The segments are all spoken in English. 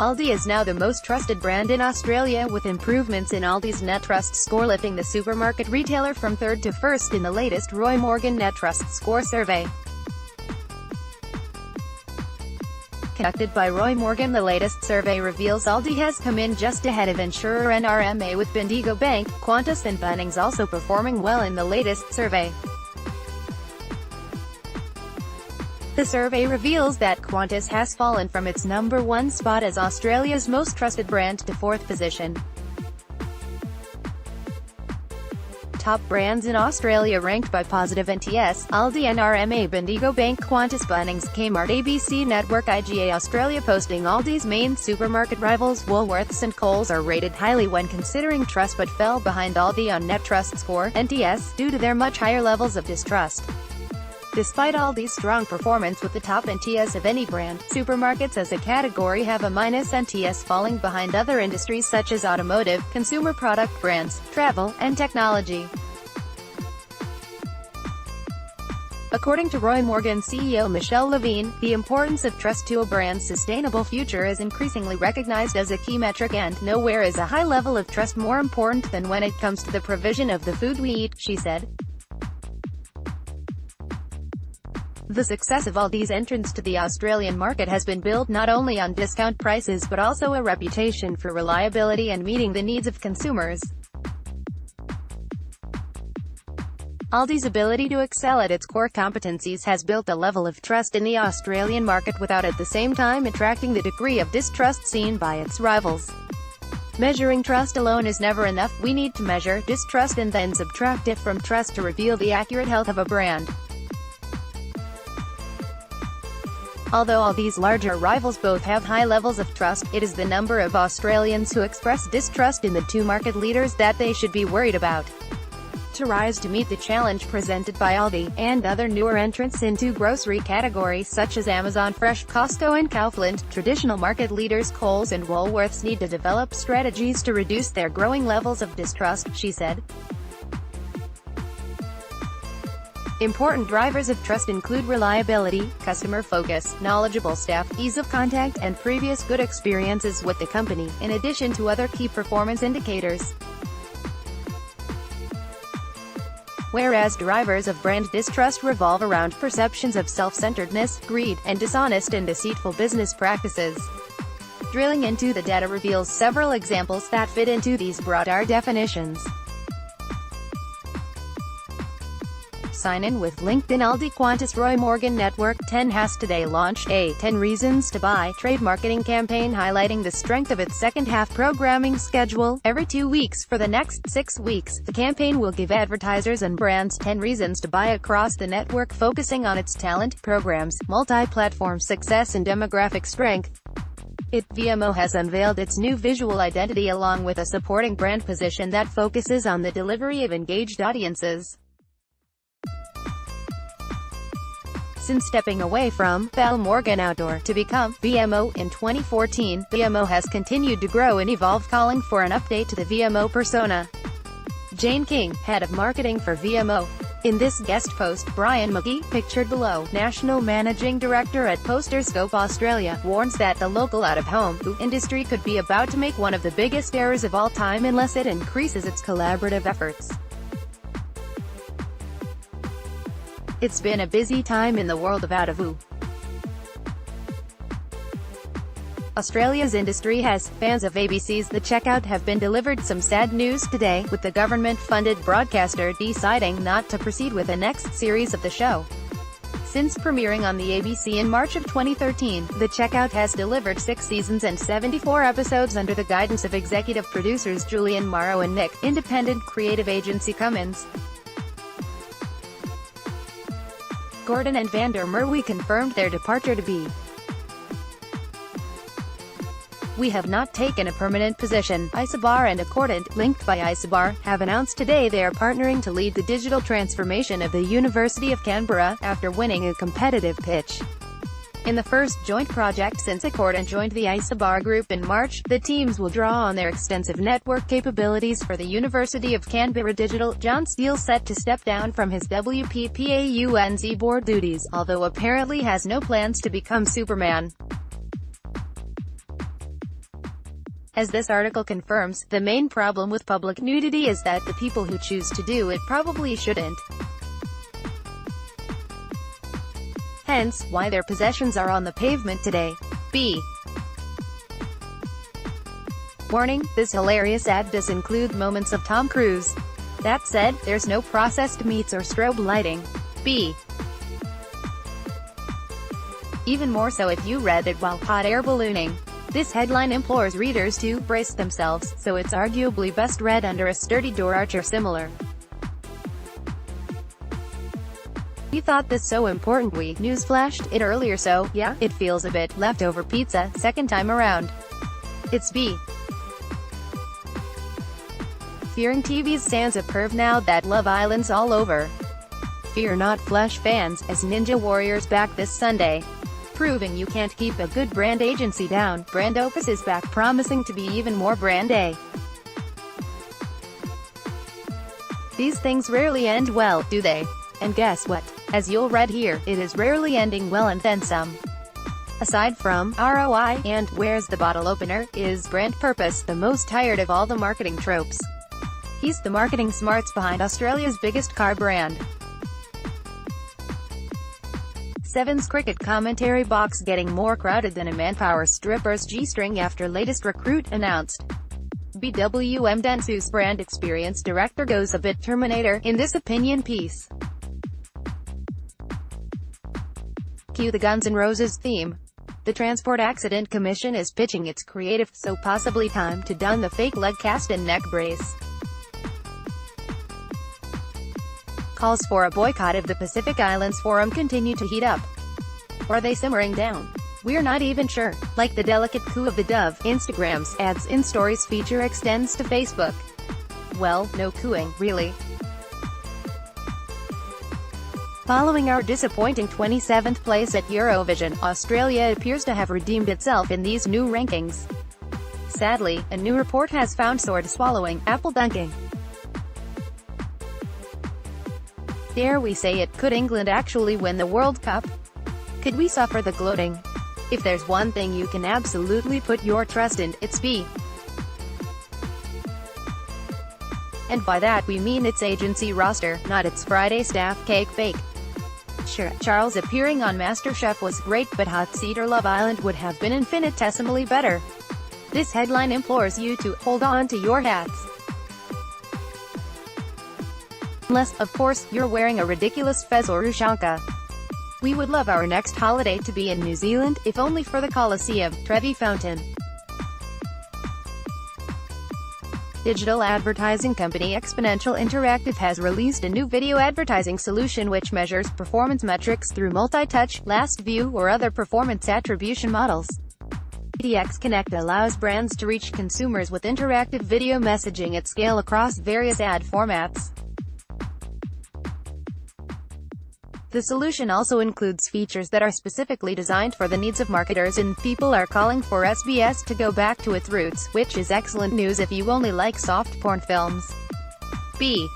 ALDI is now the most trusted brand in Australia, with improvements in ALDI's Net Trust score lifting the supermarket retailer from third to first in the latest Roy Morgan Net Trust score survey. Conducted by Roy Morgan, the latest survey reveals ALDI has come in just ahead of insurer NRMA, with Bendigo Bank, Qantas and Bunnings also performing well in the latest survey. The survey reveals that Qantas has fallen from its number 1 spot as Australia's most trusted brand to 4th position. Top brands in Australia ranked by positive NTS: ALDI, NRMA, Bendigo Bank, Qantas, Bunnings, Kmart, ABC Network, IGA Australia. Posting ALDI's main supermarket rivals Woolworths and Coles are rated highly when considering trust, but fell behind ALDI on Net Trust score, NTS, due to their much higher levels of distrust. Despite ALDI's strong performance with the top NTS of any brand, supermarkets as a category have a minus NTS, falling behind other industries such as automotive, consumer product brands, travel, and technology. According to Roy Morgan CEO Michelle Levine, the importance of trust to a brand's sustainable future is increasingly recognized as a key metric, and nowhere is a high level of trust more important than when it comes to the provision of the food we eat, she said. The success of ALDI's entrance to the Australian market has been built not only on discount prices but also a reputation for reliability and meeting the needs of consumers. ALDI's ability to excel at its core competencies has built a level of trust in the Australian market without at the same time attracting the degree of distrust seen by its rivals. Measuring trust alone is never enough. We need to measure distrust and then subtract it from trust to reveal the accurate health of a brand. Although all these larger rivals both have high levels of trust, it is the number of Australians who express distrust in the two market leaders that they should be worried about. To rise to meet the challenge presented by ALDI, and other newer entrants into grocery categories such as Amazon Fresh, Costco and Kaufland, traditional market leaders Coles and Woolworths need to develop strategies to reduce their growing levels of distrust, she said. Important drivers of trust include reliability, customer focus, knowledgeable staff, ease of contact, and previous good experiences with the company, in addition to other key performance indicators. Whereas drivers of brand distrust revolve around perceptions of self-centeredness, greed, and dishonest and deceitful business practices. Drilling into the data reveals several examples that fit into these broader definitions. Sign in with LinkedIn. ALDI, Qantas, Roy Morgan Network. 10 has today launched a 10 Reasons to Buy trade marketing campaign highlighting the strength of its second-half programming schedule. Every 2 weeks for the next 6 weeks, the campaign will give advertisers and brands 10 reasons to buy across the network, focusing on its talent, programs, multi-platform success and demographic strength. VMO has unveiled its new visual identity along with a supporting brand position that focuses on the delivery of engaged audiences. Since stepping away from Bell Morgan Outdoor to become VMO in 2014, VMO has continued to grow and evolve, calling for an update to the VMO persona. Jane King, head of marketing for VMO. In this guest post, Brian McGee, pictured below, national managing director at Posterscope Australia, warns that the local out-of-home industry could be about to make one of the biggest errors of all time unless it increases its collaborative efforts. It's been a busy time in the world of out-of-home. Australia's industry has fans of ABC's The Checkout have been delivered some sad news today, with the government-funded broadcaster deciding not to proceed with the next series of the show. Since premiering on the ABC in March of 2013, The Checkout has delivered 6 seasons and 74 episodes under the guidance of executive producers Julian Morrow and Nick, independent creative agency Cummins. Gordon and Vander Merwe confirmed their departure to be. We have not taken a permanent position. Isobar and Accordant, linked by Isobar, have announced today they are partnering to lead the digital transformation of the University of Canberra, after winning a competitive pitch. In the first joint project since Accordant joined the Isobar group in March, the teams will draw on their extensive network capabilities for the University of Canberra Digital. John Steele set to step down from his WPPAUNZ board duties, although apparently has no plans to become Superman. As this article confirms, the main problem with public nudity is that the people who choose to do it probably shouldn't. Hence, why their possessions are on the pavement today. B. Warning, this hilarious ad does include moments of Tom Cruise. That said, there's no processed meats or strobe lighting. B. Even more so if you read it while hot air ballooning. This headline implores readers to brace themselves, so it's arguably best read under a sturdy door arch or similar. We thought this so important we newsflashed it earlier, so yeah, it feels a bit leftover pizza second time around. It's B. Fearing TV's Sansa perv now that Love Island's all over. Fear not, Flesh fans, as Ninja Warrior's back this Sunday. Proving you can't keep a good brand agency down, Brand Opus is back promising to be even more brand A. These things rarely end well, do they? And guess what? As you'll read here, it is rarely ending well and then some. Aside from ROI and where's the bottle opener, is brand purpose the most tired of all the marketing tropes. He's the marketing smarts behind Australia's biggest car brand. Seven's cricket commentary box getting more crowded than a Manpower stripper's G-string after latest recruit announced. BWM Dentsu's brand experience director goes a bit Terminator in this opinion piece. Cue the Guns N' Roses theme. The Transport Accident Commission is pitching its creative, so possibly time to don the fake leg cast and neck brace. Calls for a boycott of the Pacific Islands Forum continue to heat up. Or are they simmering down? We're not even sure. Like the delicate coo of the dove, Instagram's ads in stories feature extends to Facebook. Well, no cooing, really. Following our disappointing 27th place at Eurovision, Australia appears to have redeemed itself in these new rankings. Sadly, a new report has found sword swallowing, apple dunking. Dare we say it, could England actually win the World Cup? Could we suffer the gloating? If there's one thing you can absolutely put your trust in, it's B. And by that we mean its agency roster, not its Friday staff cake bake. Sure, Charles appearing on MasterChef was great, but Hot Seat or Love Island would have been infinitesimally better. This headline implores you to hold on to your hats. Unless, of course, you're wearing a ridiculous fez or ushanka. We would love our next holiday to be in New Zealand, if only for the Colosseum, Trevi Fountain. Digital advertising company Exponential Interactive has released a new video advertising solution which measures performance metrics through multi-touch, last view or other performance attribution models. EDX Connect allows brands to reach consumers with interactive video messaging at scale across various ad formats. The solution also includes features that are specifically designed for the needs of marketers, and people are calling for SBS to go back to its roots, which is excellent news if you only like soft porn films. B.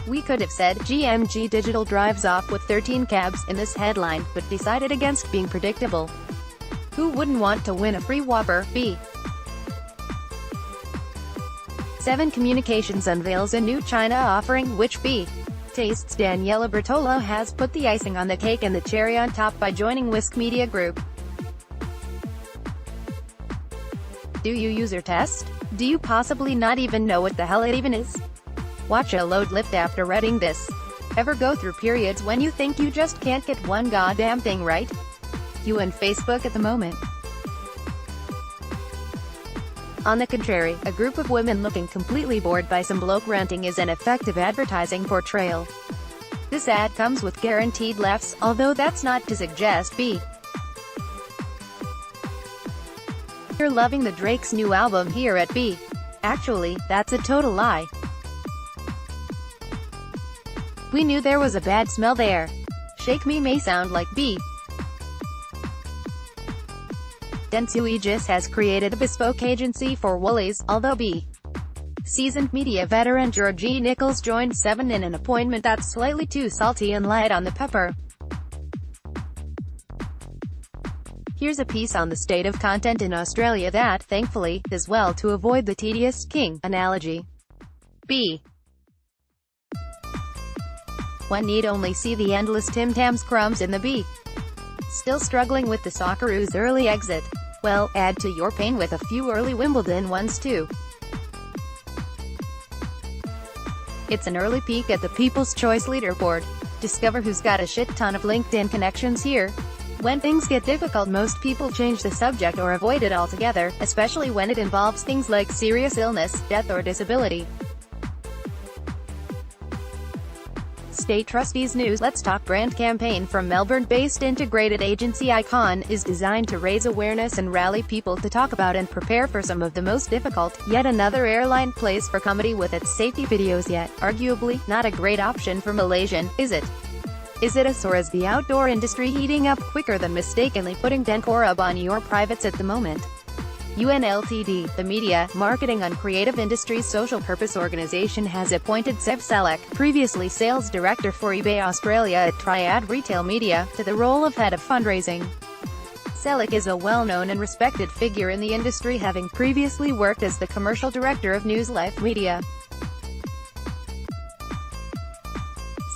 We could have said, GMG Digital drives off with 13 cabs, in this headline, but decided against being predictable. Who wouldn't want to win a free Whopper? B. 7 Communications unveils a new China offering, which B. Tastes. Daniela Bertolo has put the icing on the cake and the cherry on top by joining Whisk Media Group. Do you user test? Do you possibly not even know what the hell it even is? Watch a load lift after reading this. Ever go through periods when you think you just can't get one goddamn thing right? You and Facebook at the moment. On the contrary, a group of women looking completely bored by some bloke ranting is an effective advertising portrayal. This ad comes with guaranteed laughs, although that's not to suggest B. You're loving the Drake's new album here at B. Actually, that's a total lie. We knew there was a bad smell there. Shake Me may sound like B. Dentsu Aegis has created a bespoke agency for Woolies, although B. Seasoned media veteran Georgie Nichols joined Seven in an appointment that's slightly too salty and light on the pepper. Here's a piece on the state of content in Australia that, thankfully, does well to avoid the tedious king analogy. B. One need only see the endless Tim Tams crumbs in the B. Still struggling with the Socceroos' early exit? Well, add to your pain with a few early Wimbledon ones too. It's an early peek at the People's Choice leaderboard. Discover who's got a shit ton of LinkedIn connections here. When things get difficult, most people change the subject or avoid it altogether, especially when it involves things like serious illness, death or disability. State Trustees News. Let's Talk brand campaign from Melbourne-based integrated agency Icon is designed to raise awareness and rally people to talk about and prepare for some of the most difficult, yet another airline plays for comedy with its safety videos, yet arguably not a great option for Malaysian, is it? Is it us, or is the outdoor industry heating up quicker than mistakenly putting Denkorab on your privates at the moment? UNLTD, the media, marketing and creative industry's social purpose organization, has appointed Seb Selleck, previously sales director for eBay Australia at Triad Retail Media, to the role of head of fundraising. Selleck is a well-known and respected figure in the industry, having previously worked as the commercial director of News Life Media.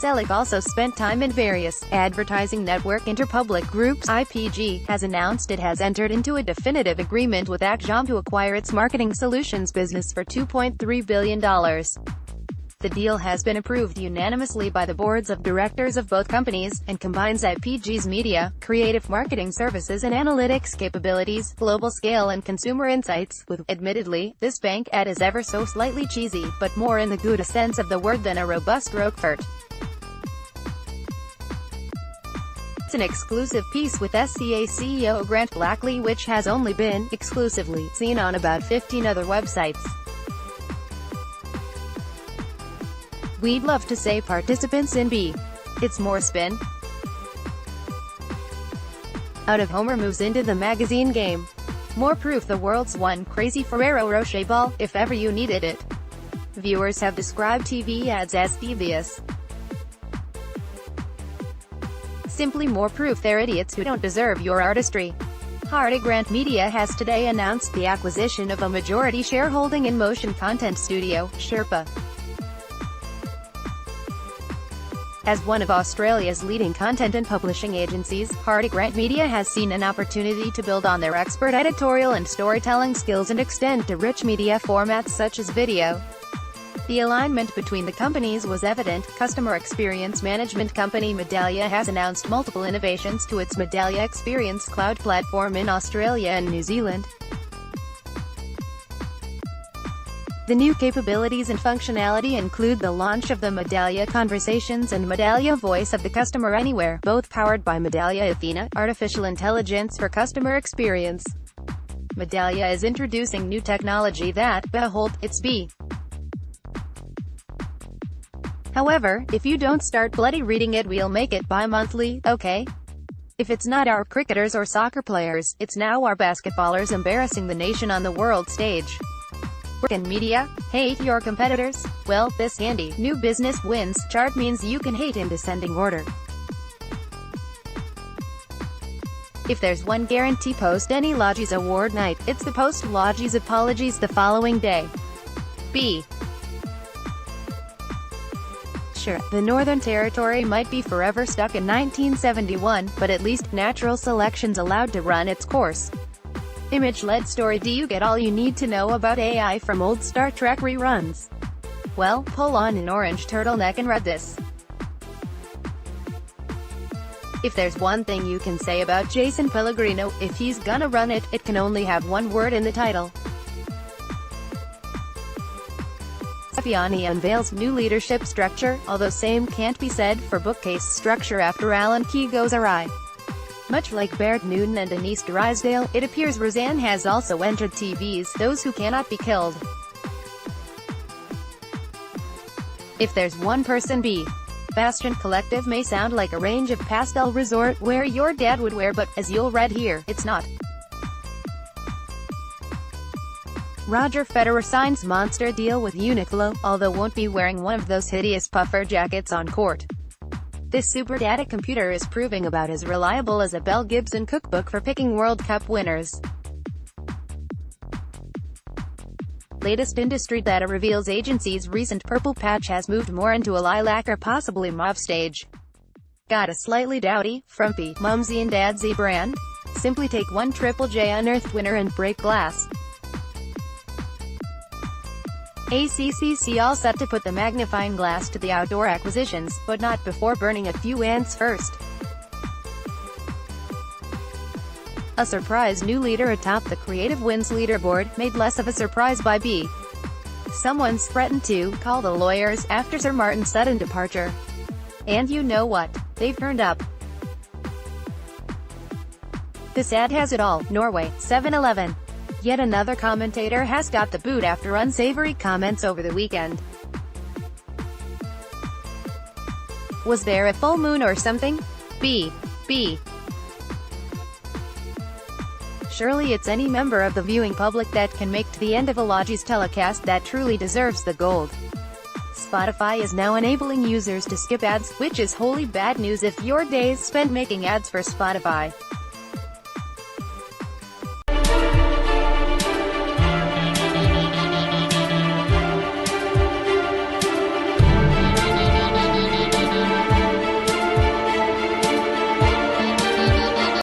Selleck also spent time in various advertising network Interpublic Group's IPG has announced it has entered into a definitive agreement with Acjom to acquire its marketing solutions business for $2.3 billion. The deal has been approved unanimously by the boards of directors of both companies, and combines IPG's media, creative marketing services and analytics capabilities, global scale and consumer insights, with, admittedly, this bank ad is ever so slightly cheesy, but more in the good sense of the word than a robust Roquefort. It's an exclusive piece with SCA CEO Grant Blackley, which has only been, exclusively, seen on about 15 other websites. We'd love to say participants in B. It's more spin. Out of Homer moves into the magazine game. More proof the world's one crazy Ferrero Rocher ball, if ever you needed it. Viewers have described TV ads as devious. Simply more proof they're idiots who don't deserve your artistry. Hardy Grant Media has today announced the acquisition of a majority shareholding in motion content studio, Sherpa. As one of Australia's leading content and publishing agencies, Hardy Grant Media has seen an opportunity to build on their expert editorial and storytelling skills and extend to rich media formats such as video. The alignment between the companies was evident. Customer experience management company Medallia has announced multiple innovations to its Medallia Experience Cloud platform in Australia and New Zealand. The new capabilities and functionality include the launch of the Medallia Conversations and Medallia Voice of the Customer Anywhere, both powered by Medallia Athena, artificial intelligence for customer experience. Medallia is introducing new technology that, behold, it's B. However, if you don't start bloody reading it, we'll make it bi-monthly, okay? If it's not our cricketers or soccer players, it's now our basketballers embarrassing the nation on the world stage. Work in media? Hate your competitors? Well, this handy, new business wins chart means you can hate in descending order. If there's one guarantee post any Lodgies award night, it's the post Lodgies apologies the following day. B. Sure, the Northern Territory might be forever stuck in 1971, but at least natural selection's allowed to run its course. Image-led story. Do you get all you need to know about AI from old Star Trek reruns? Well, pull on an orange turtleneck and read this. If there's one thing you can say about Jason Pellegrino, if he's gonna run it, it can only have one word in the title. Saviani unveils new leadership structure, although same can't be said for bookcase structure after Alan Key goes awry. Much like Baird Newton and Denise Drysdale, it appears Roseanne has also entered TV's Those Who Cannot Be Killed. If there's one person B. Bastion Collective may sound like a range of pastel resort wear your dad would wear, but, as you'll read here, it's not. Roger Federer signs monster deal with Uniqlo, although won't be wearing one of those hideous puffer jackets on court. This super data computer is proving about as reliable as a Bell Gibson cookbook for picking World Cup winners. Latest industry data reveals agency's recent purple patch has moved more into a lilac or possibly mauve stage. Got a slightly dowdy, frumpy, mumsy and dadsy brand? Simply take one Triple J unearthed winner and break glass. ACCC all set to put the magnifying glass to the outdoor acquisitions, but not before burning a few ants first. A surprise new leader atop the Creative Wins leaderboard, made less of a surprise by B. Someone's threatened to call the lawyers after Sir Martin's sudden departure. And you know what? They've turned up. This ad has it all. Norway, 7-Eleven. Yet another commentator has got the boot after unsavory comments over the weekend. Was there a full moon or something? B. Surely it's any member of the viewing public that can make to the end of ALDI's telecast that truly deserves the gold. Spotify is now enabling users to skip ads, which is wholly bad news if your days spent making ads for Spotify.